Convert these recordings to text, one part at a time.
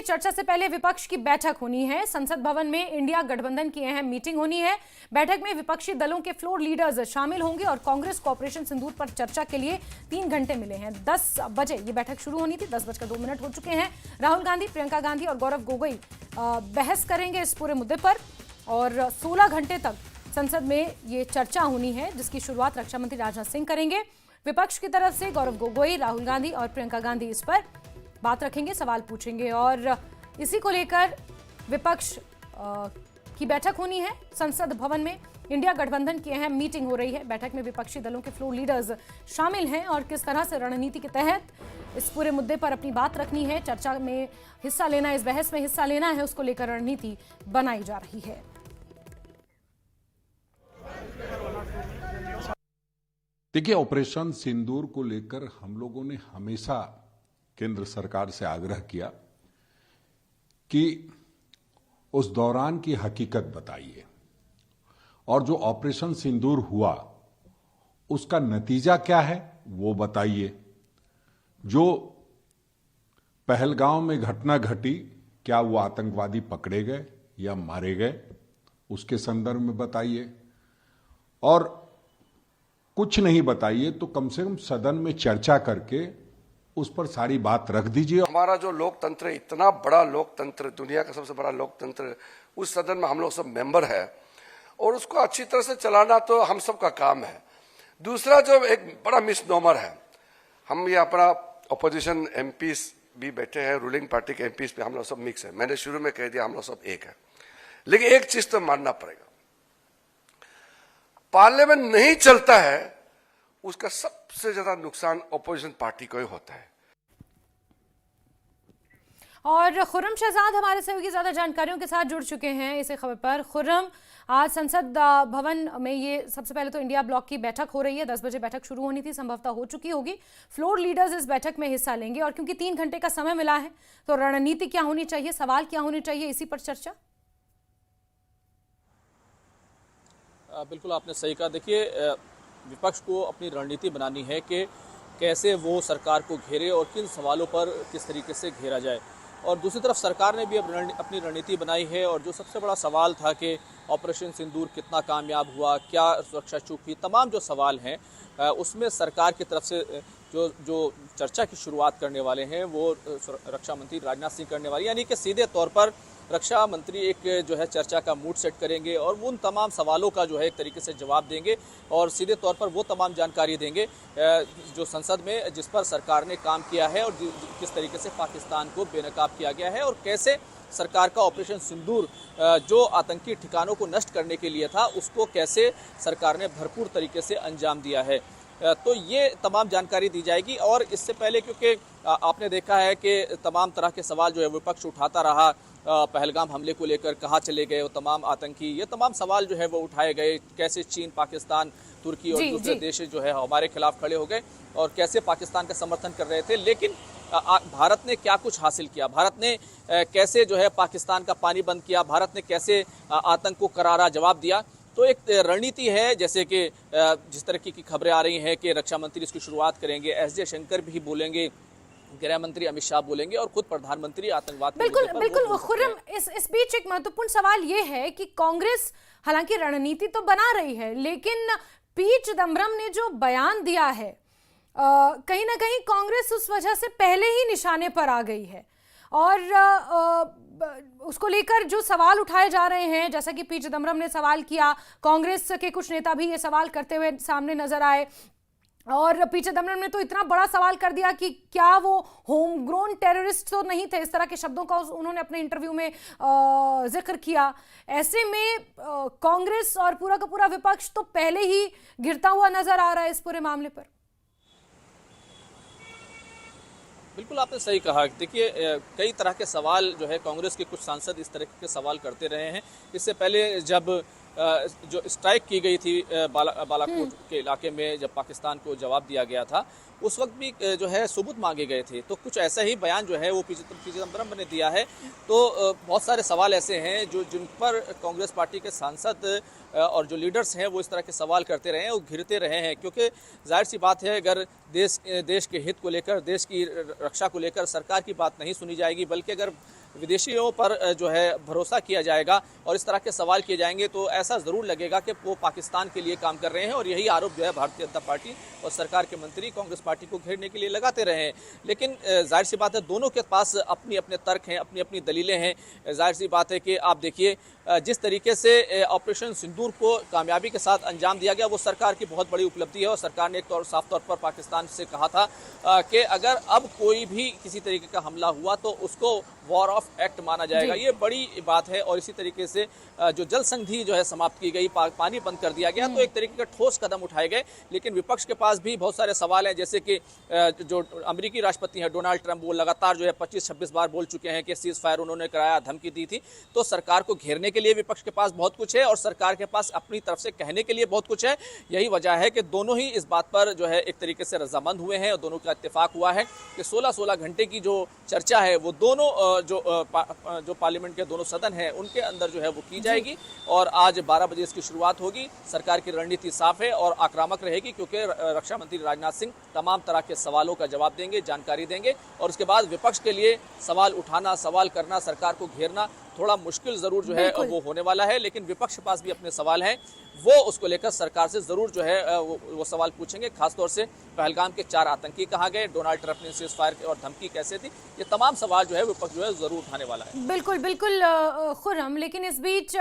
चर्चा से पहले विपक्ष की बैठक होनी है। संसद भवन में इंडिया गठबंधन की अहम मीटिंग होनी है। बैठक में विपक्षी दलों के फ्लोर लीडर्स शामिल होंगे और कांग्रेस को ऑपरेशन सिंदूर पर चर्चा के लिए 3 घंटे मिले हैं। 10 बजे ये बैठक शुरू होनी थी, 10:02 हो चुके हैं। राहुल गांधी, प्रियंका गांधी और गौरव गोगोई बहस करेंगे इस पूरे मुद्दे पर और 16 घंटे तक संसद में ये चर्चा होनी है, जिसकी शुरुआत रक्षा मंत्री राजनाथ सिंह करेंगे। विपक्ष की तरफ से गौरव गोगोई, राहुल गांधी और प्रियंका गांधी इस पर बात रखेंगे, सवाल पूछेंगे और इसी को लेकर विपक्ष की बैठक होनी है। संसद भवन में इंडिया गठबंधन की अहम मीटिंग हो रही है। बैठक में विपक्षी दलों के फ्लोर लीडर्स शामिल हैं और किस तरह से रणनीति के तहत इस पूरे मुद्दे पर अपनी बात रखनी है, चर्चा में हिस्सा लेना, इस बहस में हिस्सा लेना है, उसको लेकर रणनीति बनाई जा रही है। देखिए, ऑपरेशन सिंदूर को लेकर हम लोगों ने हमेशा केंद्र सरकार से आग्रह किया कि उस दौरान की हकीकत बताइए और जो ऑपरेशन सिंदूर हुआ उसका नतीजा क्या है वो बताइए। जो पहलगांव में घटना घटी, क्या वो आतंकवादी पकड़े गए या मारे गए, उसके संदर्भ में बताइए। और कुछ नहीं बताइए तो कम से कम सदन में चर्चा करके उस पर सारी बात रख दीजिए। हमारा जो लोकतंत्र, इतना बड़ा लोकतंत्र, दुनिया का सबसे बड़ा लोकतंत्र, उस सदन में हम लोग सब मेंबर है और उसको अच्छी तरह से चलाना तो हम सब का काम है। दूसरा जो एक बड़ा मिसनोमर है, हम ये अपना अपोजिशन एमपीस भी बैठे हैं, रूलिंग पार्टी के एमपीस पे हम लोग सब मिक्स है। मैंने शुरू में कह दिया हम लोग सब एक है, लेकिन एक चीज तो मानना पड़ेगा, पार्लियामेंट नहीं चलता है उसका सबसे ज्यादा नुकसान अपोजिशन पार्टी को ही होता है। और खुर्रम शहजाद हमारे सहयोगी ज्यादा जानकारियों के साथ जुड़ चुके हैं इसी खबर पर। खुर्रम, आज संसद भवन में ये सबसे पहले तो इंडिया ब्लॉक की बैठक हो रही है। 10 बजे बैठक शुरू होनी थी, संभवतः हो चुकी होगी। फ्लोर लीडर्स इस बैठक में हिस्सा लेंगे और क्योंकि 3 घंटे का समय मिला है तो रणनीति क्या होनी चाहिए, सवाल क्या होने चाहिए, इसी पर चर्चा। बिल्कुल आपने सही कहा। देखिए, विपक्ष को अपनी रणनीति बनानी है कि कैसे वो सरकार को घेरे और किन सवालों पर किस तरीके से घेरा जाए। और दूसरी तरफ सरकार ने भी अपनी रणनीति बनाई है और जो सबसे बड़ा सवाल था कि ऑपरेशन सिंदूर कितना कामयाब हुआ, क्या सुरक्षा चूक हुई, तमाम जो सवाल हैं उसमें सरकार की तरफ से जो चर्चा की शुरुआत करने वाले हैं वो रक्षा मंत्री राजनाथ सिंह करने वाले, यानी कि सीधे तौर पर रक्षा मंत्री एक जो है चर्चा का मूड सेट करेंगे और उन तमाम सवालों का जो है एक तरीके से जवाब देंगे और सीधे तौर पर वो तमाम जानकारी देंगे जो संसद में जिस पर सरकार ने काम किया है और किस तरीके से पाकिस्तान को बेनकाब किया गया है और कैसे सरकार का ऑपरेशन सिंदूर जो आतंकी ठिकानों को नष्ट करने के लिए था उसको कैसे सरकार ने भरपूर तरीके से अंजाम दिया है। तो ये तमाम जानकारी दी जाएगी। और इससे पहले क्योंकि आपने देखा है कि तमाम तरह के सवाल जो है विपक्ष उठाता रहा, पहलगाम हमले को लेकर कहाँ चले गए वो तमाम आतंकी, ये तमाम सवाल जो है वो उठाए गए। कैसे चीन, पाकिस्तान, तुर्की और दूसरे देश जो है हमारे खिलाफ खड़े हो गए और कैसे पाकिस्तान का समर्थन कर रहे थे। लेकिन भारत ने क्या कुछ हासिल किया, भारत ने कैसे जो है पाकिस्तान का पानी बंद किया, भारत ने कैसे आतंक को करारा जवाब दिया। तो एक रणनीति है, जैसे कि जिस तरह की खबरें आ रही हैं कि रक्षा मंत्री इसकी शुरुआत करेंगे, एस जयशंकर भी बोलेंगे, गृह मंत्री अमित शाह बोलेंगे और खुद प्रधानमंत्री आतंकवाद बिल्कुल खुर्रम, इस बीच एक महत्वपूर्ण सवाल ये है कि कांग्रेस हालांकि रणनीति तो बना रही है, लेकिन पी चिदम्बरम ने जो बयान दिया है कहीं ना कहीं कांग्रेस उस वजह से पहले ही निशाने पर आ गई है और उसको लेकर जो सवाल उठाए जा रहे हैं, जैसा कि पी चिदम्बरम ने सवाल किया, कांग्रेस के कुछ नेता भी ये सवाल करते हुए सामने नजर आए और पी चिदम्बरम ने तो इतना बड़ा सवाल कर दिया कि क्या वो होम ग्रोन टेररिस्ट तो नहीं थे, इस तरह के शब्दों का उन्होंने अपने इंटरव्यू में जिक्र किया। ऐसे में कांग्रेस और पूरा का पूरा विपक्ष तो पहले ही गिरता हुआ नजर आ रहा है इस पूरे मामले पर। बिल्कुल आपने सही कहा। देखिए, कई तरह के सवाल जो है कांग्रेस के कुछ सांसद इस तरह के सवाल करते रहे हैं। इससे पहले जब जो स्ट्राइक की गई थी बालाकोट के इलाके में, जब पाकिस्तान को जवाब दिया गया था, उस वक्त भी जो है सबूत मांगे गए थे। तो कुछ ऐसा ही बयान जो है वो पी चिदम्बरम ने दिया है। तो बहुत सारे सवाल ऐसे हैं जिन पर कांग्रेस पार्टी के सांसद और जो लीडर्स हैं वो इस तरह के सवाल करते रहे हैं और घिरते रहे हैं, क्योंकि जाहिर सी बात है अगर देश के हित को लेकर, देश की रक्षा को लेकर सरकार की बात नहीं सुनी जाएगी, बल्कि अगर विदेशियों पर जो है भरोसा किया जाएगा और इस तरह के सवाल किए जाएंगे तो ऐसा ज़रूर लगेगा कि वो पाकिस्तान के लिए काम कर रहे हैं और यही आरोप जो है भारतीय जनता पार्टी और सरकार के मंत्री कांग्रेस पार्टी को घेरने के लिए लगाते रहे हैं। लेकिन जाहिर सी बात है दोनों के पास अपनी अपने तर्क हैं, अपनी अपनी दलीलें हैं। जाहिर सी बात है कि आप देखिए जिस तरीके से ऑपरेशन सिंदूर को कामयाबी के साथ अंजाम दिया गया वो सरकार की बहुत बड़ी उपलब्धि है और सरकार ने एक साफ तौर पर पाकिस्तान से कहा था कि अगर अब कोई भी किसी तरीके का हमला हुआ तो उसको वॉर ऑफ एक्ट माना जाएगा। ये बड़ी बात है और इसी तरीके से जो जल संधि जो है समाप्त की गई, पानी बंद कर दिया गया, तो एक तरीके का ठोस कदम उठाए गए। लेकिन विपक्ष के पास भी बहुत सारे सवाल हैं, जैसे कि जो अमेरिकी राष्ट्रपति हैं डोनाल्ड ट्रंप, वो लगातार जो है 25-26 बार बोल चुके हैं कि सीज फायर उन्होंने कराया, धमकी दी थी। तो सरकार को घेरने के लिए विपक्ष के पास बहुत कुछ है और सरकार के पास अपनी तरफ से कहने के लिए बहुत कुछ है। यही वजह है कि दोनों ही इस बात पर जो है एक तरीके से रजामंद हुए हैं और दोनों का इत्तेफाक हुआ है कि 16-16 घंटे की जो चर्चा है वो दोनों जो पार्लियामेंट के दोनों सदन हैं उनके अंदर जो है वो की जाएगी और आज 12 बजे इसकी शुरुआत होगी। सरकार की रणनीति साफ है और आक्रामक रहेगी क्योंकि रक्षा मंत्री राजनाथ सिंह तमाम तरह के सवालों का जवाब देंगे, जानकारी देंगे और उसके बाद विपक्ष के लिए सवाल उठाना, सवाल करना, सरकार को घेरना थोड़ा मुश्किल जरूर जो है वो होने वाला है। लेकिन विपक्ष के पास भी अपने सवाल हैं, वो उसको लेकर सरकार से जरूर जो है वो सवाल पूछेंगे। खासतौर से पहलगाम के 4 आतंकी कहाँ गए, डोनाल्ड ट्रंप ने सीज फायर और धमकी कैसे दी, ये तमाम सवाल जो है विपक्ष जो है जरूर उठाने वाला है। बिल्कुल बिल्कुल खुर्रम, लेकिन इस बीच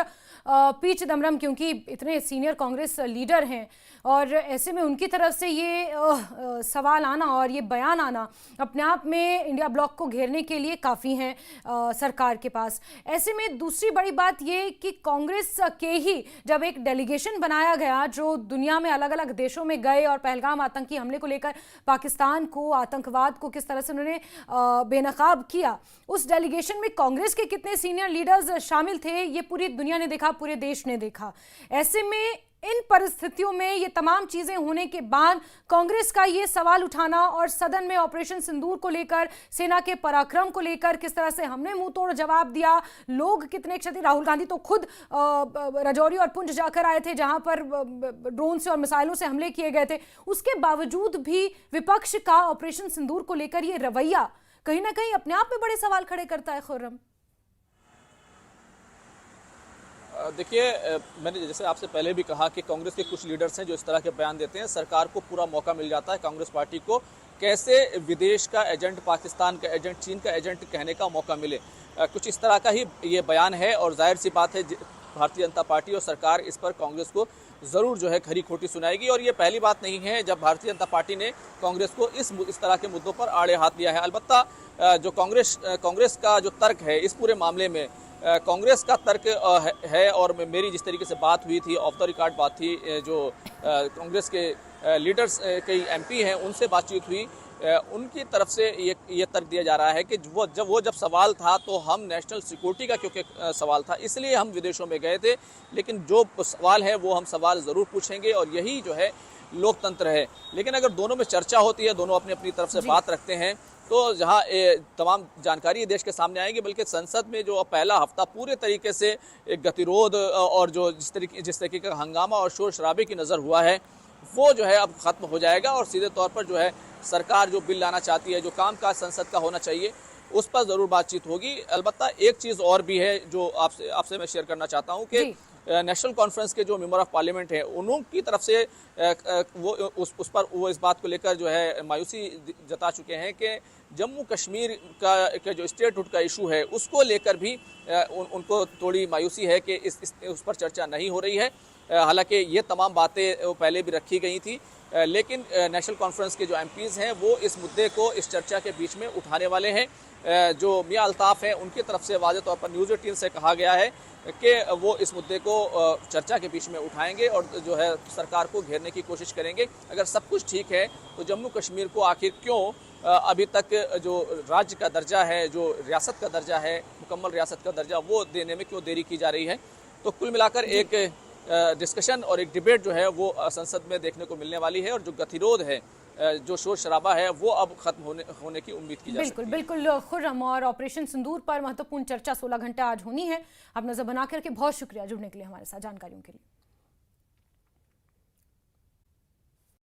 पी चिदम्बरम क्योंकि इतने सीनियर कांग्रेस लीडर हैं और ऐसे में उनकी तरफ से ये सवाल आना और ये बयान आना अपने आप में इंडिया ब्लॉक को घेरने के लिए काफ़ी हैं सरकार के पास। ऐसे में दूसरी बड़ी बात ये कि कांग्रेस के ही जब एक डेलीगेशन बनाया गया जो दुनिया में अलग अलग देशों में गए और पहलगाम आतंकी हमले को लेकर पाकिस्तान को, आतंकवाद को किस तरह से उन्होंने बेनकाब किया, उस डेलीगेशन में कांग्रेस के कितने सीनियर लीडर्स शामिल थे ये पूरी दुनिया ने देखा, पूरे देश ने देखा। ऐसे में इन परिस्थितियों में ये तमाम चीजें होने के बाद कांग्रेस का ये सवाल उठाना और सदन में ऑपरेशन सिंदूर को लेकर, सेना के पराक्रम को लेकर किस तरह से हमने मुंह तोड़ जवाब दिया, लोग कितने क्षति, राहुल गांधी तो खुद राजौरी और पुंछ जाकर आए थे जहां पर ड्रोन से और मिसाइलों से हमले किए गए थे, उसके बावजूद भी विपक्ष का ऑपरेशन सिंदूर को लेकर ये रवैया कहीं ना कहीं अपने आप में बड़े सवाल खड़े करता है। खुर्रम, देखिए मैंने जैसे आपसे पहले भी कहा कि कांग्रेस के कुछ लीडर्स हैं जो इस तरह के बयान देते हैं, सरकार को पूरा मौका मिल जाता है कांग्रेस पार्टी को कैसे विदेश का एजेंट, पाकिस्तान का एजेंट, चीन का एजेंट कहने का मौका मिले। कुछ इस तरह का ही ये बयान है और जाहिर सी बात है भारतीय जनता पार्टी और सरकार इस पर कांग्रेस को ज़रूर जो है खरी खोटी सुनाएगी और ये पहली बात नहीं है जब भारतीय जनता पार्टी ने कांग्रेस को इस तरह के मुद्दों पर आड़े हाथ लिया है। अलबत्ता जो कांग्रेस का जो तर्क है इस पूरे मामले में, कांग्रेस का तर्क है और मेरी जिस तरीके से बात हुई थी, ऑफ द रिकॉर्ड बात थी, जो कांग्रेस के लीडर्स कई एमपी हैं उनसे बातचीत हुई, उनकी तरफ से ये तर्क दिया जा रहा है कि जब सवाल था तो हम नेशनल सिक्योरिटी का क्योंकि सवाल था इसलिए हम विदेशों में गए थे, लेकिन जो सवाल है वो हम सवाल ज़रूर पूछेंगे और यही जो है लोकतंत्र है। लेकिन अगर दोनों में चर्चा होती है, दोनों अपनी अपनी तरफ से बात रखते हैं तो जहां तमाम जानकारी देश के सामने आएगी, बल्कि संसद में जो पहला हफ्ता पूरे तरीके से एक गतिरोध और जो जिस तरीके का हंगामा और शोर शराबे की नज़र हुआ है वो जो है अब ख़त्म हो जाएगा और सीधे तौर पर जो है सरकार जो बिल लाना चाहती है, जो कामकाज संसद का होना चाहिए, उस पर ज़रूर बातचीत होगी। अलबत्ता एक चीज़ और भी है जो आपसे मैं शेयर करना चाहता हूँ कि नेशनल कॉन्फ्रेंस के जो मेंबर ऑफ पार्लियामेंट हैं उनकी तरफ से वो उस पर वो इस बात को लेकर जो है मायूसी जता चुके हैं कि जम्मू कश्मीर का जो स्टेटहुड का इशू है उसको लेकर भी उनको थोड़ी मायूसी है कि उस पर चर्चा नहीं हो रही है। हालांकि ये तमाम बातें पहले भी रखी गई थी, लेकिन नेशनल कॉन्फ्रेंस के जो एमपीज़ हैं वो इस मुद्दे को इस चर्चा के बीच में उठाने वाले हैं। जो मियां अल्ताफ़ हैं उनकी तरफ से वाज़ेह तौर पर न्यूज़ 18 से कहा गया है कि वो इस मुद्दे को चर्चा के बीच में उठाएंगे और जो है सरकार को घेरने की कोशिश करेंगे। अगर सब कुछ ठीक है तो जम्मू कश्मीर को आखिर क्यों अभी तक जो राज्य का दर्जा है, जो रियासत का दर्जा है, मुकम्मल रियासत का दर्जा, वो देने में क्यों देरी की जा रही है। तो कुल मिलाकर एक डिस्कशन और एक डिबेट जो है वो संसद में देखने को मिलने वाली है और जो गतिरोध है, जो शोर शराबा है, वो अब खत्म होने की उम्मीद की जा सकती है। बिल्कुल खुर्रम, और ऑपरेशन सिंदूर पर महत्वपूर्ण चर्चा 16 घंटे आज होनी है। आप नजर बना करके बहुत शुक्रिया जुड़ने के लिए हमारे साथ जानकारियों के लिए।